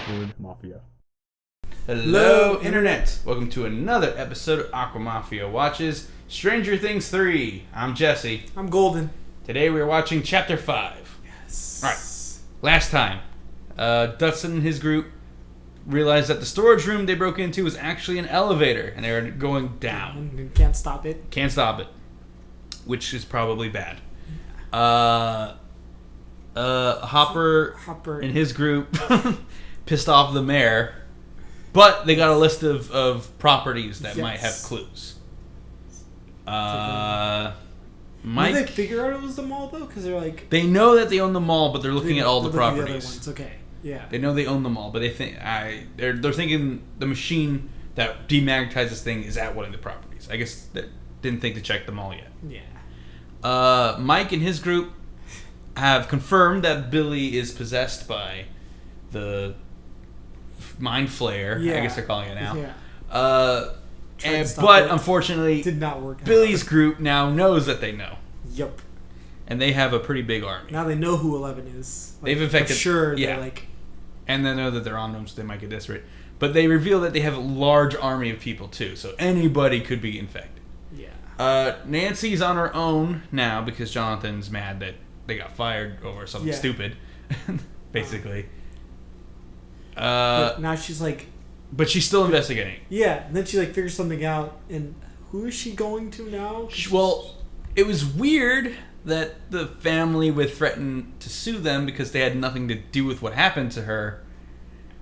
record Mafia. Hello, Internet! Welcome to another episode of Aqua Mafia Watches Stranger Things 3. I'm Jesse. I'm Golden. Today we're watching Chapter 5. Yes. Alright, last time, Dustin and his group realized that the storage room they broke into was actually an elevator, and they were going down. Can't stop it. Can't stop it. Which is probably bad. Hopper and his group pissed off the mayor, but they got a list of properties that might have clues. Mike, did they figure out it was the mall though? Because they're like, they know that they own the mall, but they're looking at all the properties. The other ones. Okay, yeah. They know they own the mall, but they think they're thinking the machine that demagnetizes thing is at one of the properties. I guess they didn't think to check the mall yet. Yeah. Mike and his group have confirmed that Billy is possessed by the mind flayer. Yeah. I guess they're calling it now. Yeah. But unfortunately, did not work. Billy's group now knows that they know. Yep. And they have a pretty big army. Now they know who 11 is. Like, they've infected. For sure. Yeah. They're like, and they know that they're on them, so they might get desperate. But they reveal that they have a large army of people too, so anybody could be infected. Yeah. Nancy's on her own now because Jonathan's mad that they got fired over something stupid, basically. But now she's like, but she's still investigating. yeah. And then she like figures something out, and who is she going to now? Well, it was weird that the family would threaten to sue them because they had nothing to do with what happened to her,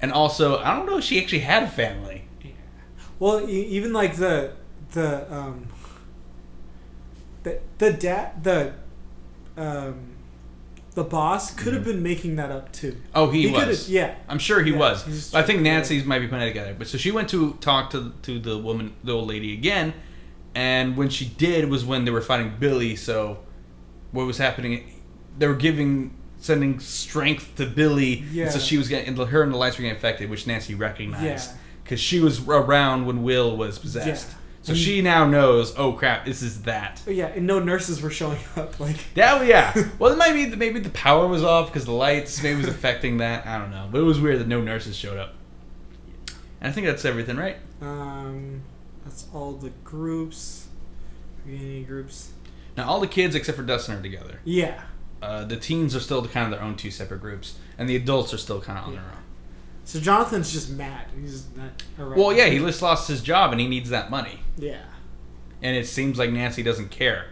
and also I don't know if she actually had a family. Yeah. Well, even like the boss could have been making that up too. Oh, he was. Yeah, I'm sure he was. He's I think Nancy's might be putting it together. But so she went to talk to the woman, the old lady again, and when she did was when they were fighting Billy. So what was happening? They were sending strength to Billy. Yeah. And so she was getting her and the lights were getting infected, which Nancy recognized because she was around when Will was possessed. Yeah. So she now knows. Oh crap! This is that. Oh, yeah, and no nurses were showing up. Like that, yeah. Well, it might be maybe the power was off because the lights maybe was affecting that. I don't know, but it was weird that no nurses showed up. And I think that's everything, right? That's all the groups. Any groups? Now all the kids except for Dustin are together. Yeah. The teens are still kind of their own two separate groups, and the adults are still kind of on their own. So Jonathan's just mad. He's not around. Well, yeah, he just lost his job and he needs that money. Yeah. And it seems like Nancy doesn't care.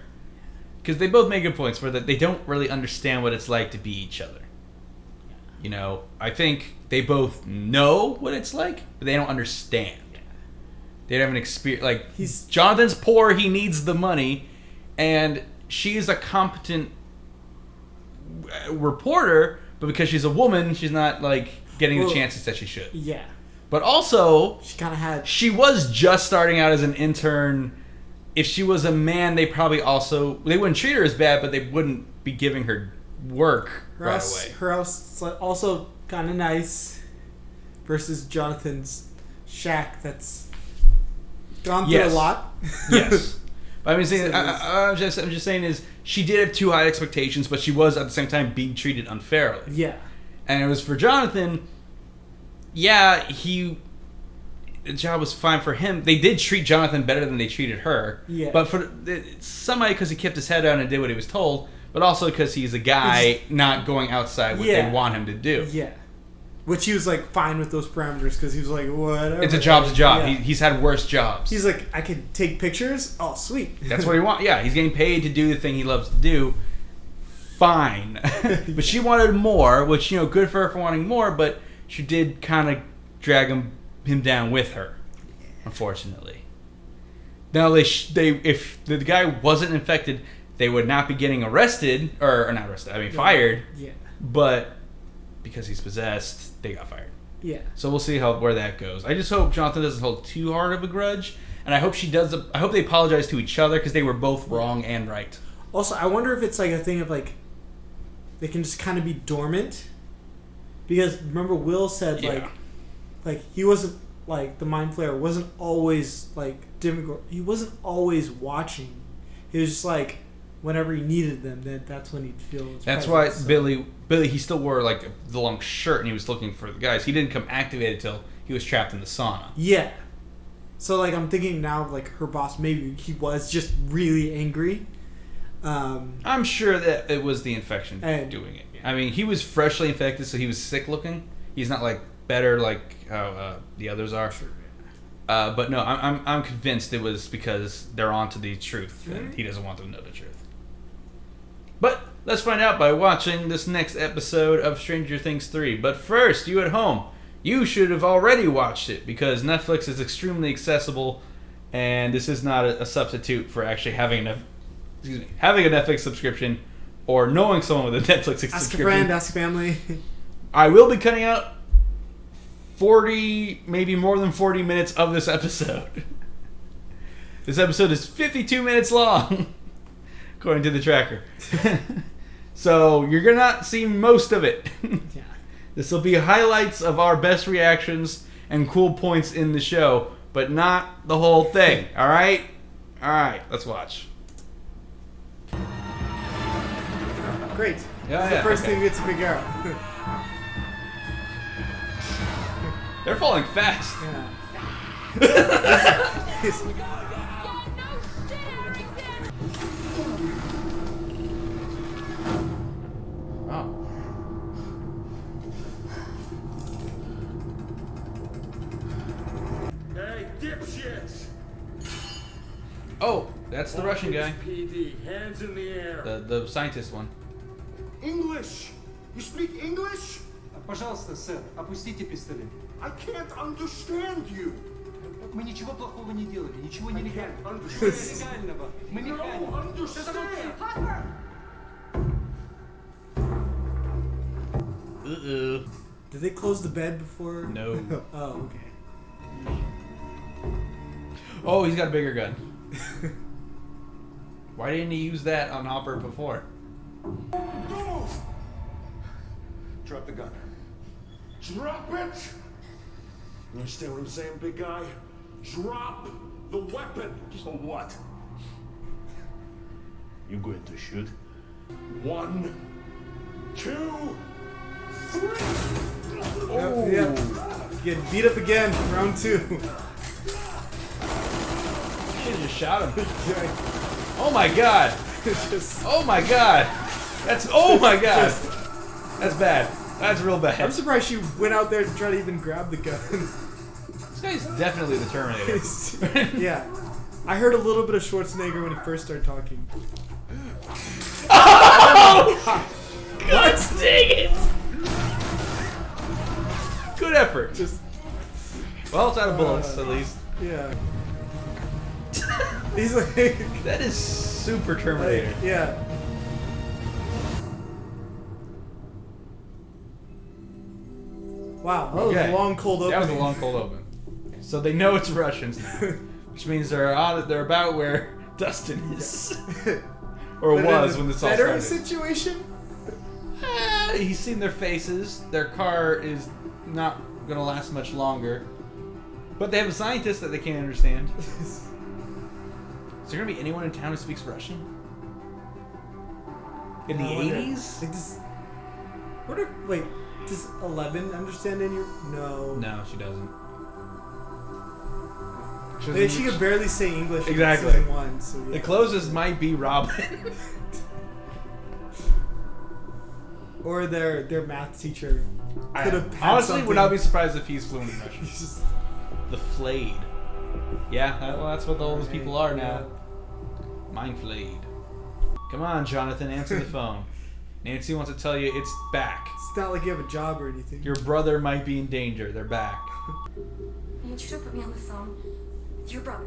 Because they both make good points for that they don't really understand what it's like to be each other. You know, I think they both know what it's like, but they don't understand. They don't have an experience. Like, Jonathan's poor, he needs the money, and she's a competent reporter, but because she's a woman, she's not, like, getting the chances that she should. Yeah. But also, she kind of had. She was just starting out as an intern. If she was a man, they wouldn't treat her as bad, but they wouldn't be giving her work right away. Her house is also kind of nice, versus Jonathan's shack that's gone through a lot. Yes. But I'm just saying is she did have too high expectations, but she was at the same time being treated unfairly. Yeah. And it was for Jonathan. Yeah, the job was fine for him. They did treat Jonathan better than they treated her. Yeah. But for somebody, because he kept his head down and did what he was told, but also because he's a guy not going outside what they want him to do. Yeah. Which he was like fine with those parameters because he was like, whatever. It's a job's a job. Yeah. He's had worse jobs. He's like, I can take pictures. Oh, sweet. That's what he wants. Yeah, he's getting paid to do the thing he loves to do. Fine. But she wanted more, which, good for her for wanting more, but she did kind of drag him down with her, unfortunately. Now, if the guy wasn't infected, they would not be getting arrested, or not arrested, fired. Yeah. But because he's possessed, they got fired. Yeah. So we'll see where that goes. I just hope Jonathan doesn't hold too hard of a grudge, and I hope she does. I hope they apologize to each other because they were both wrong and right. Also, I wonder if it's like a thing of like they can just kind of be dormant, because remember Will said like he wasn't like the mind flayer wasn't always like he wasn't always watching. He was just like whenever he needed them, that's when he'd feel his That's presence, why Billy, he still wore like the long shirt and he was looking for the guys. He didn't come activated till he was trapped in the sauna. Yeah. So like I'm thinking now, like her boss, maybe he was just really angry. I'm sure that it was the infection doing it. I mean, he was freshly infected, so he was sick looking. He's not like better like how the others are. Sure. But no, I'm convinced it was because they're onto the truth and he doesn't want them to know the truth. But let's find out by watching this next episode of Stranger Things 3. But first, you at home, you should have already watched it because Netflix is extremely accessible, and this is not a substitute for actually having a Netflix subscription or knowing someone with a Netflix subscription. Ask a friend, ask family. I will be cutting out 40, maybe more than 40 minutes of this episode. This episode is 52 minutes long, according to the tracker. So you're going to not see most of it. Yeah. This will be highlights of our best reactions and cool points in the show, but not the whole thing. All right? All right, let's watch. Great. Yeah, That's the first thing we get to figure out. They're falling fast. Yeah. Oh. Hey, dipshits! Oh, that's the Russian guy. PD, hands in the air. The scientist one. English! You speak English? Пожалуйста, сэр, опустите пистолет. I can't understand you. Мы ничего плохого не делали, ничего I нелегального. can't understand. Нелегального. Мы No, механики. understand. Uh-oh. Did they close the bed before? No. Oh, okay. Oh, he's got a bigger gun. Why didn't he use that on Hopper before? Move! Drop the gun. Drop it! You understand what I'm saying, big guy? Drop the weapon! So what? You going to shoot? 1, 2, 3! Oh. Yeah. Get beat up again. Round 2. Should have just shot him. Oh my god! Just, Oh my god! Oh my god! That's bad. That's real I'm bad. surprised she went out there to try to even grab the gun. This guy's definitely the Terminator. Yeah. I heard a little bit of Schwarzenegger when he first started talking. Oh! God dang it! Good effort. Just, Well, it's out of bullets, at least. yeah. He's like, That is super Terminator. yeah. Wow, that was Okay. a long cold opening. That was a long cold open. So they know it's Russians now, which means they're about where Dustin is, or But in was a when this all better started. situation? He's seen their faces. Their car is not gonna last much longer, but they have a scientist that they can't understand. Is there gonna be anyone in town who speaks Russian? In the I wonder. 80s? Like this, wait, does 11 understand any? No. No, she doesn't. She, she could barely say English. Exactly. In season 1, so yeah. The closest might be Robin. Or their math teacher could have had Honestly, something. would not be surprised if he's fluent in Russian. He's just, The Flayed. Yeah, well, that's what all those people are now. Mind flayed. Come on, Jonathan, answer the phone. Nancy wants to tell you it's back. It's not like you have a job or anything. Your brother might be in danger. They're back. I need you to put me on the phone. Your brother.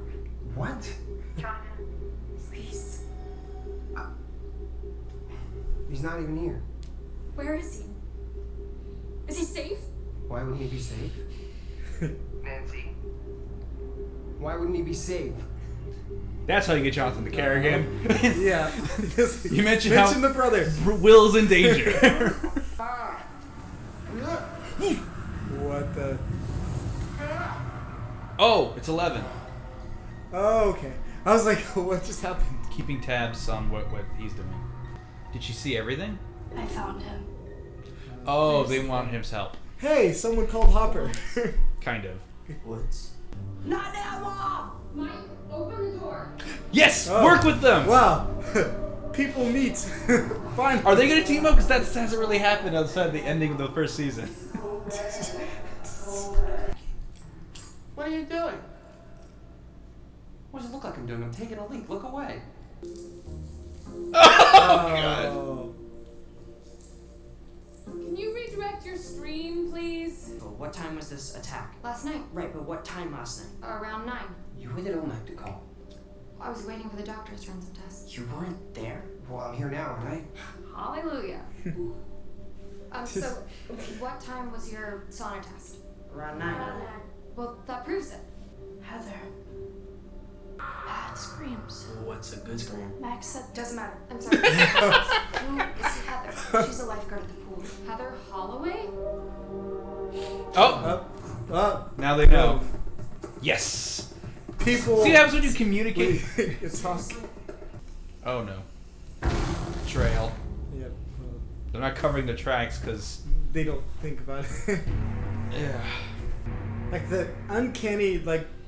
What? Jonathan, please. He's not even here. Where is he? Is he safe? Why wouldn't he be safe? Nancy. Why wouldn't he be safe? That's how you get Jonathan to care again. Yeah. You mentioned Mention how the brother. Will's in danger. What the? Oh, it's 11. Oh, okay. I was like, what just happened? keeping tabs on what he's doing. Did she see everything? I found him. Oh, they want his help. Hey, someone called Hopper. Kind of. What's... Not now, Mom! Mike, open the door. Yes! Oh. Work with them! Wow. People meet. Fine. Are they going to team up? Because that hasn't really happened outside the ending of the first season. What are you doing? What does it look like I'm doing? I'm taking a leak. Look away. Oh. Can you redirect your stream, please? But what time was this attack? Last night, Right, but what time last night? around 9. You waited all night to call. I was waiting for the doctors to run some tests. You weren't there? Well, I'm here now, aren't I? Hallelujah. So, what time was your sauna test? Around 9. Well, that proves it. Heather. Bad screams. What's a good scream? Max said Doesn't matter. I'm sorry. Who is Heather? She's a lifeguard at the pool. Heather Holloway? Oh! Now they know. Yes! People. See what happens when you communicate? It's talk. Oh no. Trail. Yep. They're not covering the tracks because... They don't think about it. Yeah. Like the uncanny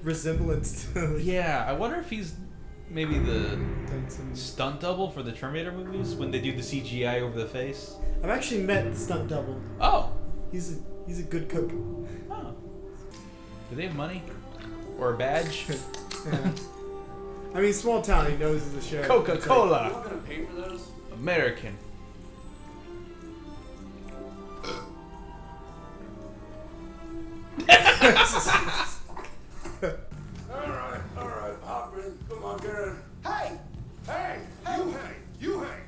resemblance to Yeah, I wonder if he's maybe the done some- stunt double for the Terminator movies when they do the CGI over the face. I've actually met the stunt double. Oh. He's a good cook. Oh. Do they have money? Or a badge? Yeah. I mean, small town. He knows it's a show. Coca-Cola. You not gonna pay for those? American. Alright, hop in. Come on, get in. Hey! Hey! You hang!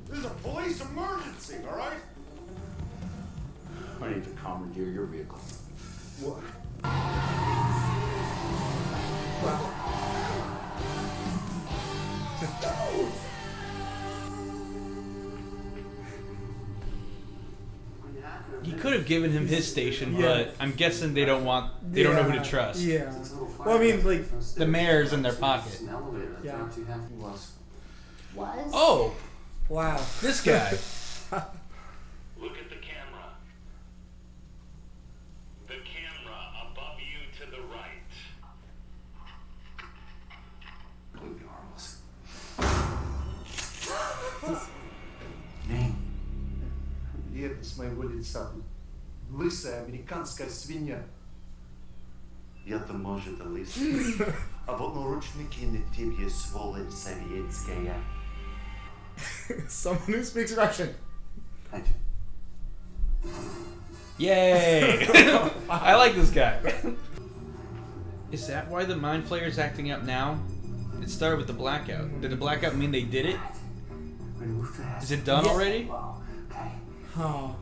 This is a police emergency, alright? I need to commandeer your vehicle. What? He could have given him his station, Yeah. but I'm guessing they don't know who to trust. Yeah. Well, I mean, The mayor's in their pocket. An elevator. I Yeah. thought you have was. Oh, wow. this guy. Look at the camera. The camera above you to the right. Completely harmless. Name. И это с моего лица. Лысая американская свинья. Я-то может лист. А вот наручники на тебе сволочь советская. Someone who speaks Russian. Yay! I like this guy. Is that why the Mind Flayer's acting up now? It started with the blackout. Did the blackout mean they did it? Is it done Yes. already? Oh.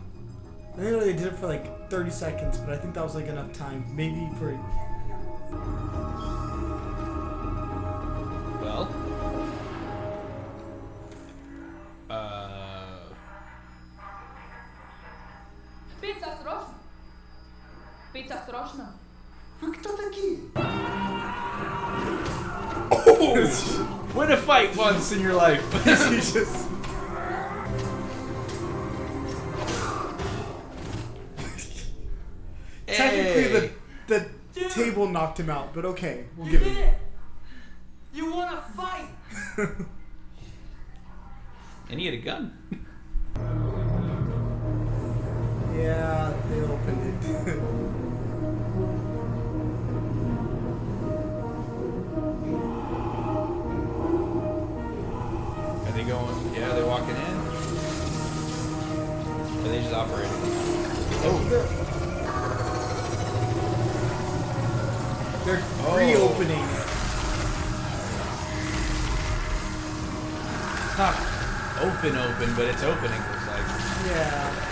I think they did it for 30 seconds, but I think that was enough time. Maybe for. Well. Быть осторожна. Быть осторожна. Вы кто такие? Win a fight once in your life. He's just. Technically, Hey. the table knocked him out, but okay, we'll give him. it! You wanna fight? And he had a gun. Yeah, they opened it. Are they going? Yeah, they're walking in. Or are they just operating? Oh. They're Oh. reopening. It's not open, but it's opening, looks like. Yeah.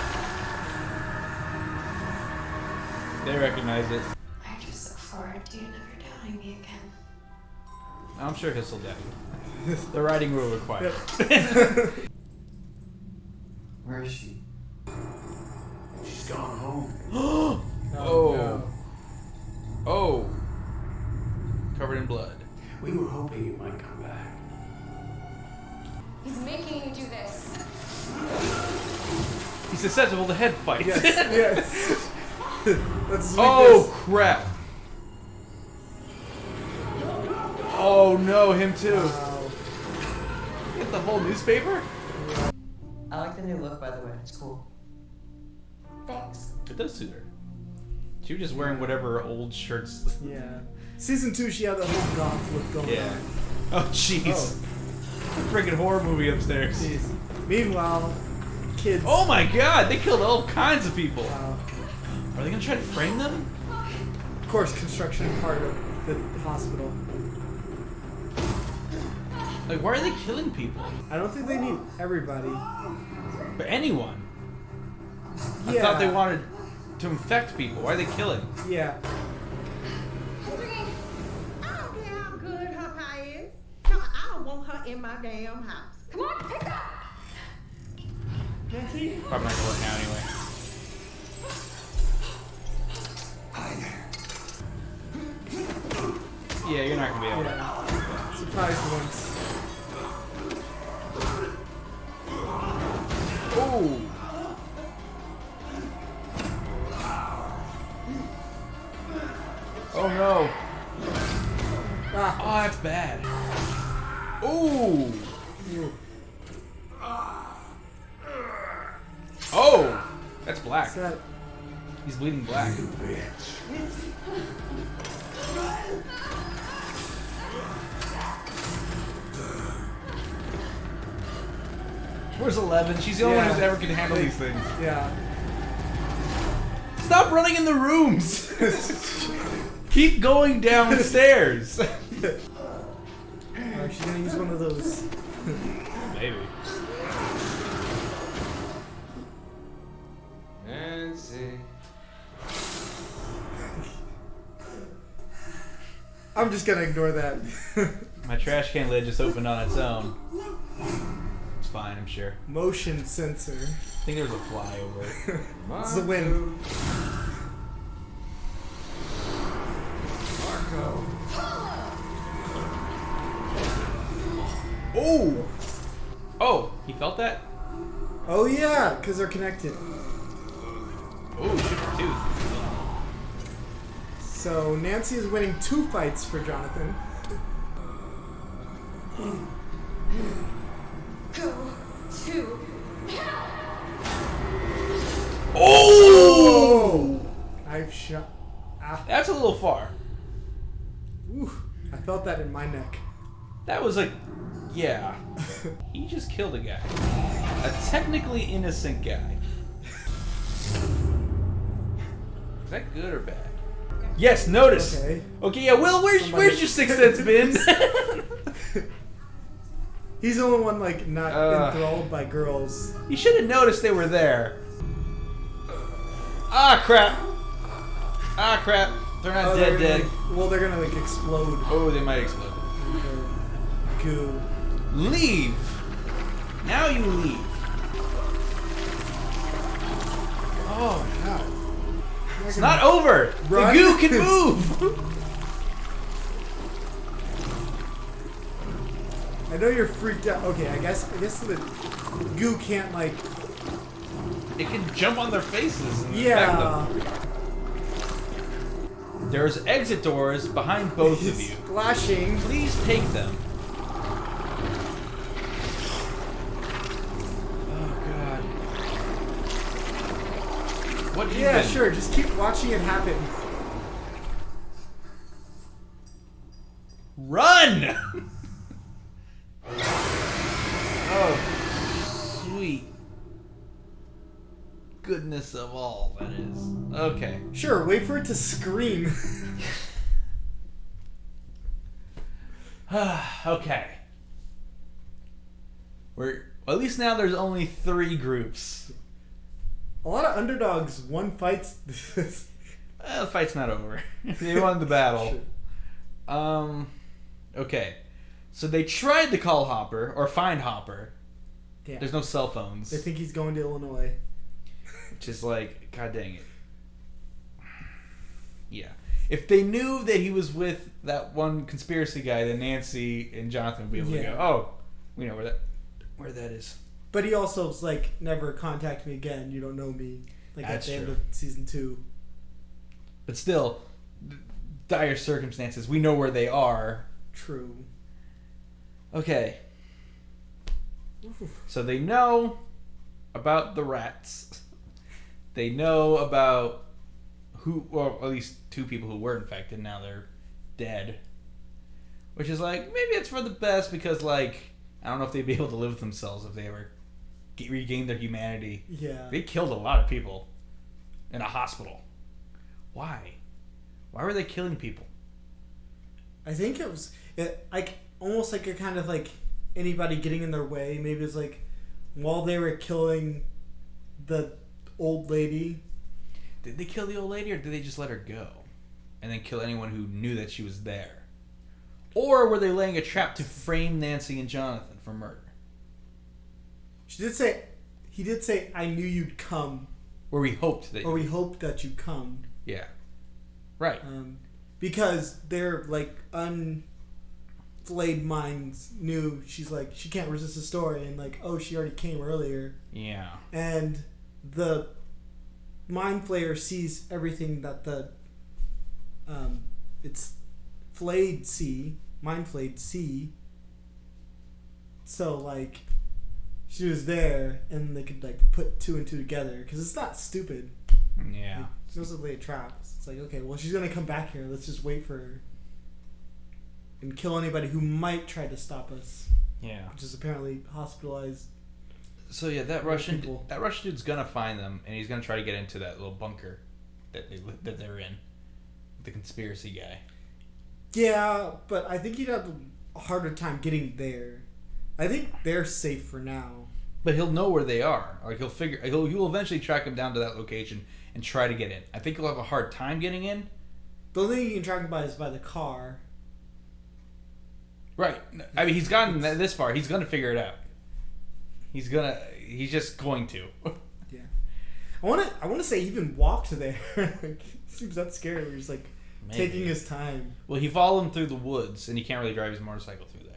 They recognize it. I just look forward to you never doubting me again. I'm sure Hiss'll doubt you. The writing will require. Where is she? She's gone home. Oh. no. Oh. Covered in blood. We were hoping you might come back. He's making you do this. He's susceptible to head fights. Yes. That's his Oh weakness. crap! Oh no, him too. Wow. Get the whole newspaper? I like the new look, by the way. It's cool. Thanks. It does suit her. She was just wearing whatever old shirts. Yeah. Season 2, she had that whole goth look going Yeah. on. Oh jeez. Oh. A freaking horror movie upstairs. Jeez. Meanwhile, kids. Oh my god, they killed all kinds of people. Wow. Are they gonna try to frame them? Of course, construction part of the hospital. Like, why are they killing people? I don't think they need everybody. But anyone. I Yeah. thought they wanted to infect people. Why are they killing? Yeah. I don't care how good her pie is. No, I don't want her in my damn house. Come on, pick up! Nancy? Probably not gonna work out anyway. Yeah, you're not gonna be able to. Yeah. Surprised once. Oh! Oh no! Ah. Oh, that's bad. Ooh! Ew. Oh! That's black. What's that? He's bleeding black. Where's 11? She's the only one Yeah. who's ever can handle these things. Yeah. Stop running in the rooms! Keep going downstairs! Alright, she's gonna use one of those. Maybe. Nancy. I'm just gonna ignore that. My trash can lid just opened on its own. It's fine, I'm sure. Motion sensor. I think there was a fly over it. It's the wind. Marco. Oh! Oh, he felt that? Oh yeah, because they're connected. Oh, shoot your tooth. So Nancy is winning 2 fights for Jonathan. Go to Oh! I've shot. Ah. That's a little far. Ooh, I felt that in my neck. That was like, yeah. He just killed a guy. A technically innocent guy. Is that good or bad? Yes, notice. Okay. Okay, yeah, Will, where's your sixth sense been? He's the only one like not enthralled by girls. You should have noticed they were there. Ah, crap. Ah, crap. They're not they're dead. gonna, well, they're gonna like explode. Oh, they might explode. Goo. Leave. Now you leave. Oh god. It's not over. Run. The goo can move. I know you're freaked out. Okay, I guess the goo can't like. It can jump on their faces and Yeah. infect them. There's exit doors behind both of you. Splashing. Please take them. Oh god. What Yeah, even? sure. Just keep watching it happen. Run! Oh, sweet goodness of all that is. Okay. Sure. Wait for it to scream. Okay. We're at least now there's only 3 groups. A lot of underdogs won fights. The fight's not over. They won the battle. Okay. So they tried to call Hopper or find Hopper. Damn. There's no cell phones. They think he's going to Illinois. Which is like, god dang it. Yeah. If they knew that he was with that one conspiracy guy, then Nancy and Jonathan would be able to Yeah. go, oh, we know where that. where that is. But he also was like, never contact me again. You don't know me. Like That's at the end true. of season 2. But still, dire circumstances. We know where they are. True. Okay. So they know about the rats. They know about well, at least 2 people who were infected. Now they're dead. Which is like, maybe it's for the best because, like, I don't know if they'd be able to live with themselves if they ever regained their humanity. Yeah. They killed a lot of people in a hospital. Why? Why were they killing people? I think it was like almost like a kind of like anybody getting in their way. Maybe it's like while they were killing the old lady. Did they kill the old lady or did they just let her go? And then kill anyone who knew that she was there? Or were they laying a trap to frame Nancy and Jonathan for murder? He did say, I knew you'd come. Or we hoped that we hoped that you'd come. Yeah. Right. Because their like unflayed minds knew she's like, she can't resist the story, and like, oh, she already came earlier. Yeah. And the mind flayer sees everything that the it's flayed see, mind flayed see. So like she was there and they could like put 2 and 2 together because it's not stupid. Yeah. Like, it's supposedly a trap. It's like, okay, well, she's gonna come back here. Let's just wait for her and kill anybody who might try to stop us. Yeah. Which is apparently hospitalized. So yeah, that Russian dude's gonna find them, and he's gonna try to get into that little bunker that they're in. The conspiracy guy. Yeah, but I think he'd have a harder time getting there. I think they're safe for now. But he'll know where they are. Like he'll eventually track them down to that location and try to get in. I think he'll have a hard time getting in. The only thing you can track him by is by the car. Right. I mean, he's gotten this far. He's gonna figure it out. He's just going to. Yeah. I wanna say he even walked there. Like, seems that scary where he's like taking his time. Well, he followed him through the woods and he can't really drive his motorcycle through there.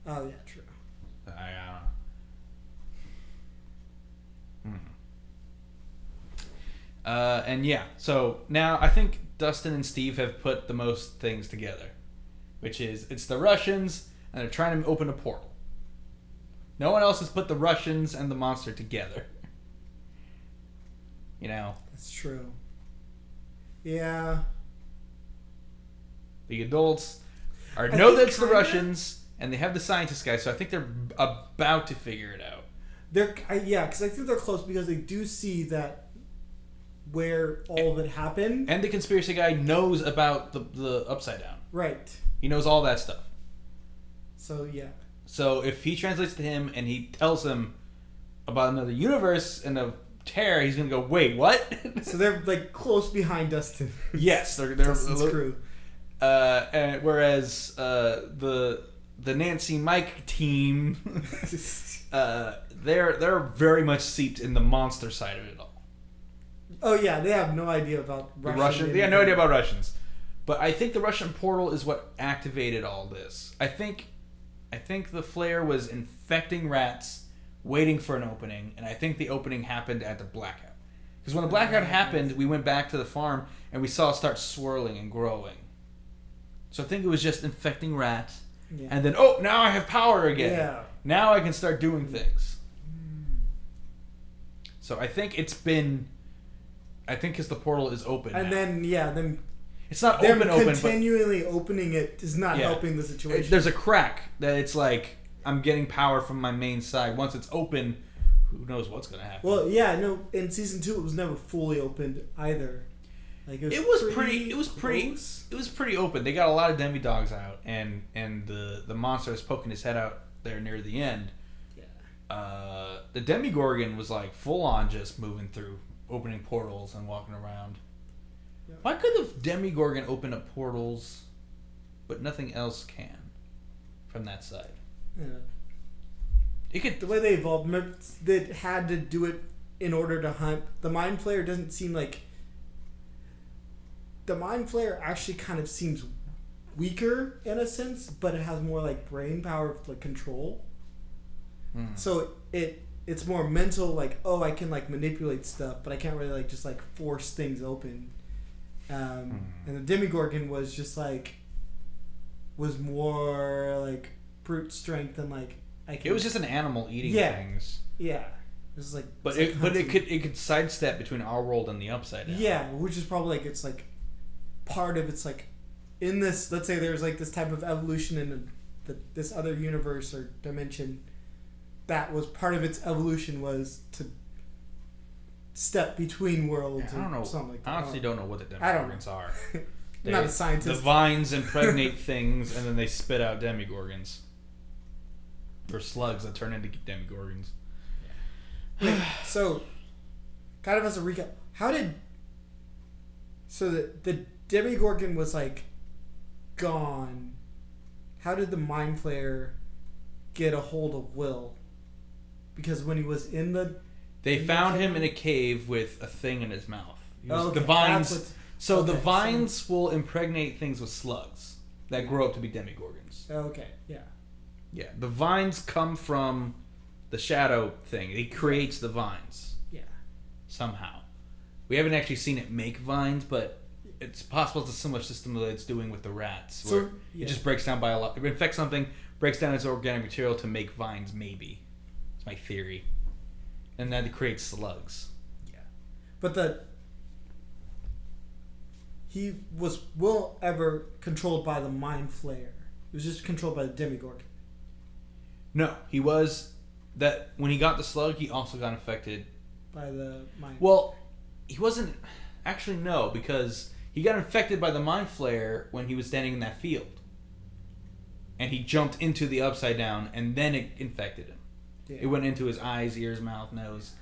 Oh yeah, true. I don't know. And yeah, so now I think Dustin and Steve have put the most things together, which is it's the Russians and they're trying to open a portal. No one else has put the Russians and the monster together. You know? That's true. Yeah. The adults know that it's the Russians, and they have the scientist guy, so I think they're about to figure it out. Because I think they're close because they do see that where all of it happened. And the conspiracy guy knows about the Upside Down. Right. He knows all that stuff. So, yeah. So if he translates to him and he tells him about another universe and a tear, he's going to go, wait, what? So they're like close behind Dustin. Yes, they're Dustin's crew. And whereas the Nancy Mike team, they're very much seeped in the monster side of it all. Oh yeah, they have no idea about Russian. They have no idea about Russians, but I think the Russian portal is what activated all this. I think the flare was infecting rats, waiting for an opening, and I think the opening happened at the blackout. Because when the blackout happened, we went back to the farm and we saw it start swirling and growing. So I think it was just infecting rats. Yeah. And then, now I have power again. Yeah. Now I can start doing things. So I think because the portal is open and now. then it's not them open, continually opening it is not helping the situation. There's a crack that it's like I'm getting power from my main side. Once it's open, who knows what's going to happen. Well, yeah, no, in season 2 it was never fully opened either. Like it was pretty open. They got a lot of demi-dogs out, and the monster is poking his head out there near the end. Yeah. The Demigorgon was like full on just moving through, opening portals and walking around. Yeah. Why could the Demigorgon open up portals, but nothing else can from that side? Yeah. It could. The way they evolved, they had to do it in order to hunt. The Mind Flayer doesn't seem like. The Mind Flayer actually kind of seems weaker in a sense, but it has more like brain power, like control. So it's more mental, like, oh, I can like manipulate stuff, but I can't really like just like force things open. And the Demigorgon was just like was more like brute strength and like I can. It was just an animal eating things. Yeah. It was like, but it could sidestep between our world and the Upside Down. Yeah, which is probably like it's like part of it's like in this. Let's say there's like this type of evolution in this other universe or dimension. That was part of its evolution was to step between worlds. I don't know. Something like that. I honestly don't know what the Demigorgons are. I'm not a scientist. The vines impregnate things, and then they spit out Demigorgons. Or slugs that turn into Demigorgons. Wait, so, kind of as a recap, how did... So the Demigorgon was, like, gone. How did the Mind Flayer get a hold of Will? Because when he was in the... They found him in a cave with a thing in his mouth. Okay, the vines... So okay, the vines will impregnate things with slugs that grow up to be Demigorgons. Okay, yeah. Yeah, the vines come from the shadow thing. It creates the vines. Yeah. Somehow. We haven't actually seen it make vines, but it's possible it's a similar system that it's doing with the rats. Where it just breaks down by a lot. It infects something, breaks down its organic material to make vines, maybe. It's my theory. And then it creates slugs. Yeah. But he was ever controlled by the Mind Flayer. He was just controlled by the Demigorgon. No, he was... That when he got the slug, he also got infected by the Mind. Well, he wasn't actually because he got infected by the Mind Flayer when he was standing in that field, and he jumped into the Upside Down, and then it infected him. Yeah. It went into his eyes, ears, mouth, nose,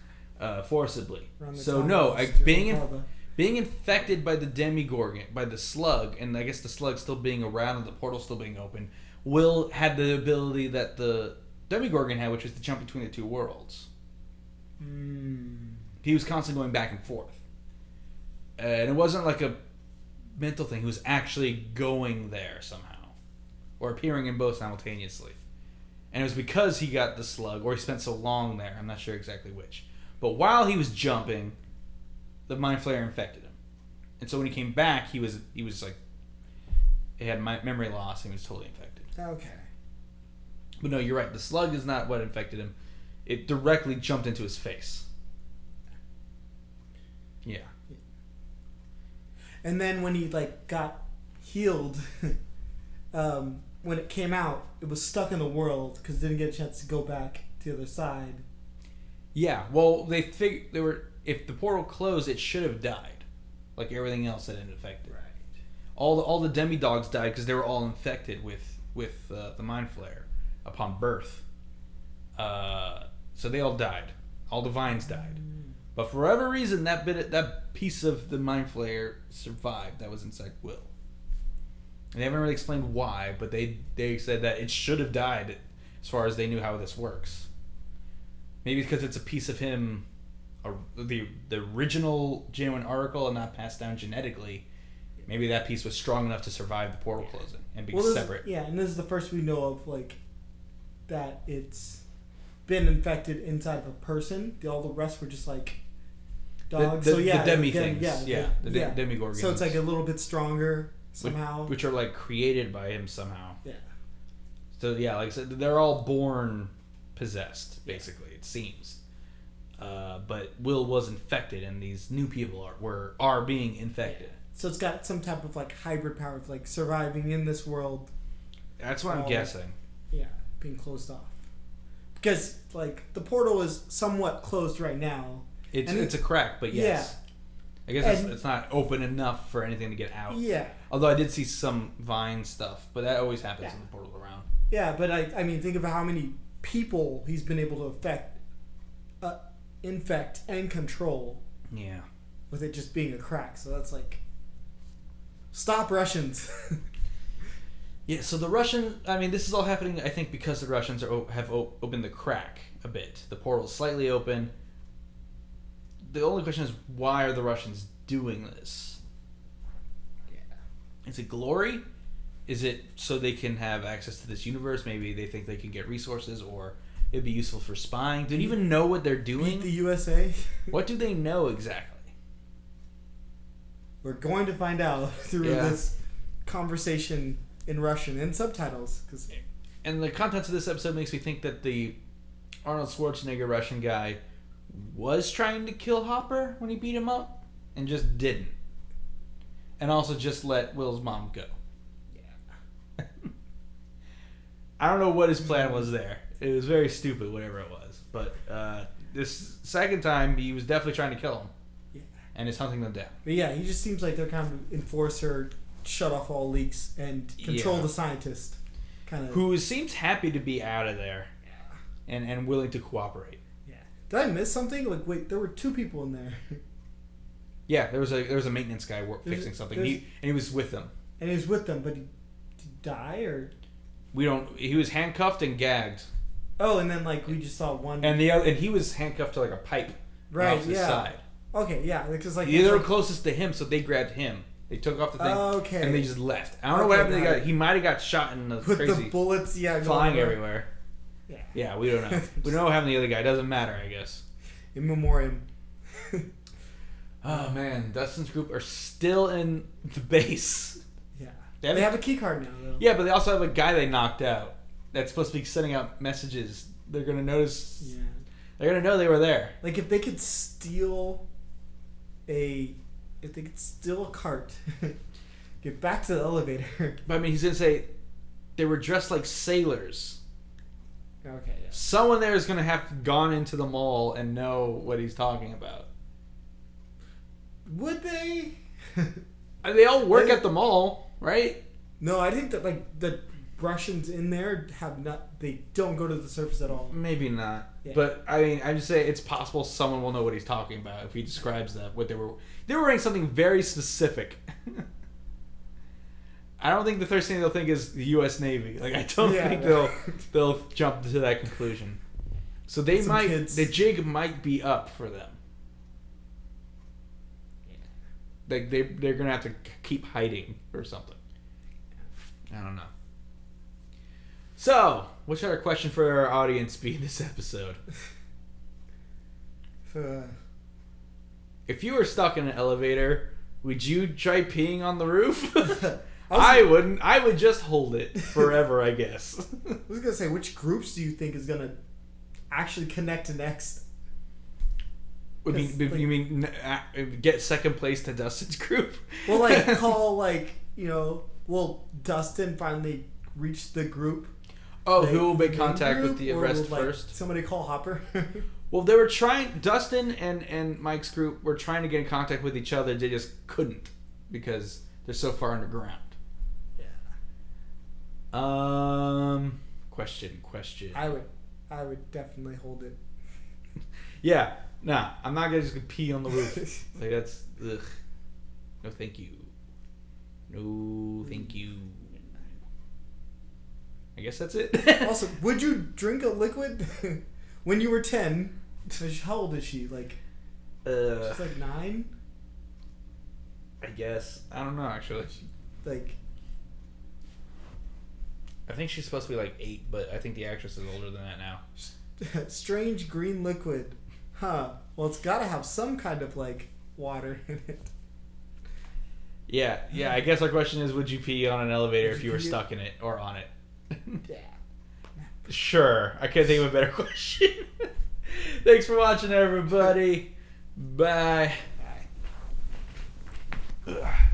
forcibly. So no, being infected by the Demigorgon, by the slug, and I guess the slug still being around and the portal still being open, Will had the ability that the Demigorgon had, which was to jump between the two worlds. He was constantly going back and forth. And it wasn't like a mental thing. He was actually going there somehow. Or appearing in both simultaneously. And it was because he got the slug, or he spent so long there. I'm not sure exactly which. But while he was jumping, the Mind Flayer infected him. And so when he came back, he was like... He had memory loss and he was totally infected. Okay. But no, you're right. The slug is not what infected him. It directly jumped into his face. Yeah. And then when he like got healed, when it came out, it was stuck in the world because it didn't get a chance to go back to the other side. Yeah. Well, they if the portal closed, it should have died, like everything else that it infected. Right. All the demidogs died because they were all infected with the Mind Flayer upon birth. So they all died. All the vines died. But for whatever reason, that piece of the Mind Flayer survived. That was inside Will. And they haven't really explained why, but they said that it should have died as far as they knew how this works. Maybe because it's a piece of him, the original genuine Oracle, and not passed down genetically. Maybe that piece was strong enough to survive the portal closing and be separate. And this is the first we know of like that it's been infected inside of a person. All the rest were just like dogs. The demi things. The Demigorgons. So it's like a little bit stronger somehow. Which are like created by him somehow. Yeah. So yeah, like I said, they're all born possessed, basically, it seems. But Will was infected, and these new people are being infected. So it's got some type of like hybrid power of like surviving in this world. That's what I'm guessing. Yeah, being closed off. Because like the portal is somewhat closed right now. It's a crack, but yes. Yeah. I guess it's not open enough for anything to get out. Yeah. Although I did see some vine stuff, but that always happens in the portal around. Yeah, but I mean, think of how many people he's been able to infect and control. Yeah. With it just being a crack, so that's like. Stop Russians. Yeah, so the Russian... I mean, this is all happening, I think, because the Russians have opened the crack a bit. The portal's slightly open. The only question is, why are the Russians doing this? Yeah. Is it glory? Is it so they can have access to this universe? Maybe they think they can get resources, or It'd be useful for spying. Do they even know what they're doing? Beat the USA? What do they know exactly? We're going to find out through this conversation in Russian and subtitles. And the contents of this episode makes me think that the Arnold Schwarzenegger Russian guy was trying to kill Hopper when he beat him up and just didn't. And also just let Will's mom go. Yeah. I don't know what his plan was there. It was very stupid, whatever it was. But this second time, he was definitely trying to kill him. Yeah. And is hunting them down. But yeah, he just seems like they're kind of enforcer, shut off all leaks, and control the scientist. Kind of. Who seems happy to be out of there. Yeah. And willing to cooperate. Yeah. Did I miss something? Like, wait, there were 2 people in there. Yeah, there was a maintenance guy fixing something. He was with them. And he was with them, but did he die or? He was handcuffed and gagged. Oh, and then we just saw one. And he was handcuffed to a pipe. Right. Off the side. Okay. Yeah. Because they were closest to him, so they grabbed him. They took off the thing. Okay. And they just left. I don't know what happened to the guy. He might have got shot in the with crazy. The bullets. Yeah. Flying everywhere. Yeah. Yeah. We don't know. We don't know what happened to the other guy. It doesn't matter, I guess. In memoriam. Oh man, Dustin's group are still in the base. Yeah. They have a key card now, though. Yeah, but they also have a guy they knocked out that's supposed to be sending out messages. They're gonna notice. Yeah. They're gonna know they were there. Like if they could steal a cart, get back to the elevator. But I mean, he's gonna say they were dressed like sailors. Okay. Yeah. Someone there is gonna have gone into the mall and know what he's talking about. Would they? They all work at the mall, right? No, I think that the Russians in there they don't go to the surface at all. Maybe not. Yeah. But I mean, I just say it's possible someone will know what he's talking about if he describes that. They were wearing something very specific. I don't think the first thing they'll think is the U.S. Navy. I don't think they'll jump to that conclusion. So the jig might be up for them. They're gonna have to keep hiding or something. I don't know. So, what should our question for our audience be this episode? If you were stuck in an elevator, would you try peeing on the roof? I wouldn't. I would just hold it forever, I guess. I was gonna say, which groups do you think is gonna actually connect next? You mean get second place to Dustin's group? Well, will Dustin finally reach the group? Oh, who will make contact with the rest first? Somebody call Hopper? Well, they were trying. Dustin and Mike's group were trying to get in contact with each other. They just couldn't because they're so far underground. Yeah. Question. I would definitely hold it. Yeah. Nah, I'm not gonna just pee on the roof. That's ugh. No, thank you. No, thank you. I guess that's it. Also, would you drink a liquid when you were 10? How old is she? She's 9. I guess I don't know actually. I think she's supposed to be 8, but I think the actress is older than that now. Strange green liquid. Huh. Well, it's got to have some kind of water in it. Yeah. I guess our question is, would you pee on an elevator if you were stuck in it or on it? Yeah. Sure. I can't think of a better question. Thanks for watching, everybody. Bye. Bye.